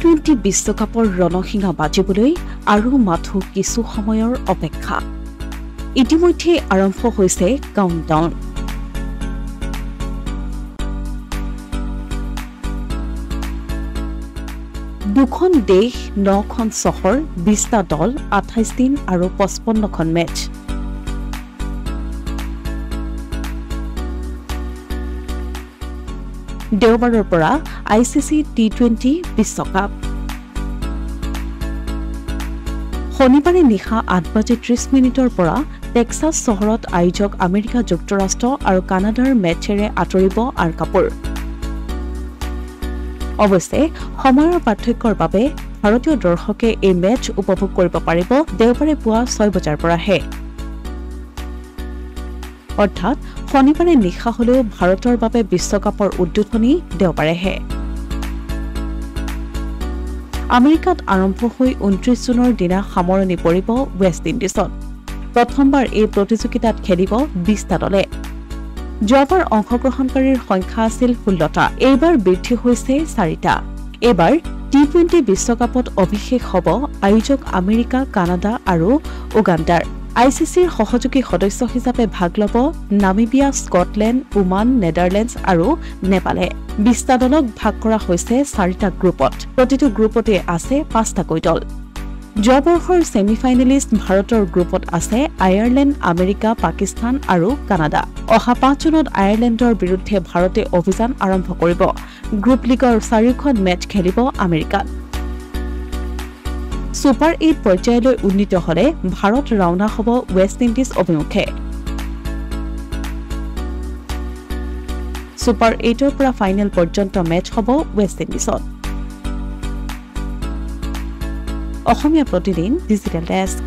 T20 বিশ্বকাপৰ ৰণসিঙা বাজিবলৈ আৰু মাথো কিছু সময়ৰ অপেক্ষা ইতিমধ্যে আৰম্ভ হৈছে কাউণ্টডাউন দুখন দেশ 9খন চহৰ 20টা দল 28 দিন আৰু 55খন মেচ দেওবাৰৰ পৰা ICC T20 বিশ্বকাপ শনিবাৰে নিশা 8:30 পৰা টেক্সাছ চহৰত আয়োজক আমেৰিকা যুক্তৰাষ্ট্ৰ আৰু কানাডাৰ মেচেৰে আঁতৰিব আৰু কাপোৰ অৱশ্যে সময়ৰ পাৰ্থক্যৰ বাবে ভাৰতীয় দৰ্শকে এই মেচ উপভোগ কৰিব পাৰিব দেওবাৰে পুৱা 6 বজাৰ পৰাহে অৰ্থাৎ শনিবাৰে নিশা হলেও ভাৰতৰ বাবে বিশ্বকাপৰ উদ্বোধনী দেওবাৰেহে আমেৰিকাত আৰম্ভ হৈ 29 জুনৰ দিনা সামৰণি পৰিব ৱেষ্ট ইণ্ডিজত প্ৰথমবাৰ এই প্ৰতিযোগিতাত খেলিব 20টা দলে যোৱাবাৰ অংশগ্ৰহণকাৰীৰ সংখ্যা আছিল 16টা এইবাৰ বৃদ্ধি হৈছে 4টা এবাৰ T20 বিশ্বকাপত অভিষেক হ'ব আয়োজক আমেৰিকা কানাডা আৰু উগাণ্ডাৰ ICCৰ সহযোগী সদস্য হিচাপে ভাগ ল'ব নামিবিয়া স্কটলেণ্ড ওমান নেদাৰলেণ্ডছ আৰু নেপালে 20টা দলক ভাগ কৰা হৈছে 4টা গ্ৰুপত প্ৰতিটো গ্ৰুপতে আছে 5টাকৈ দল যোৱা বৰ্ষৰ ছেমিফাইনেলিষ্ট ভাৰতৰ গ্ৰুপত আছে আয়াৰলেণ্ড আমেৰিকা পাকিস্তান আৰু কানাডা অহা 5 জুনত আয়াৰলেণ্ডৰ বিৰুদ্ধে ভাৰতে অভিযান আৰম্ভ কৰিব গ্ৰুপ লিগৰ 4খন মেচ খেলিব আমেৰিকাত সুপাৰ 8 পৰ্যায়লৈ উন্নীত হলে ভাৰত ৰাওনা হ'ব ৱেষ্ট ইণ্ডিজ অভিমুখে সুপাৰ 8ৰ পৰা ফাইনেল পৰ্যন্ত মেচ হ'ব west ইণ্ডিজত Asomiya Pratidin digital desk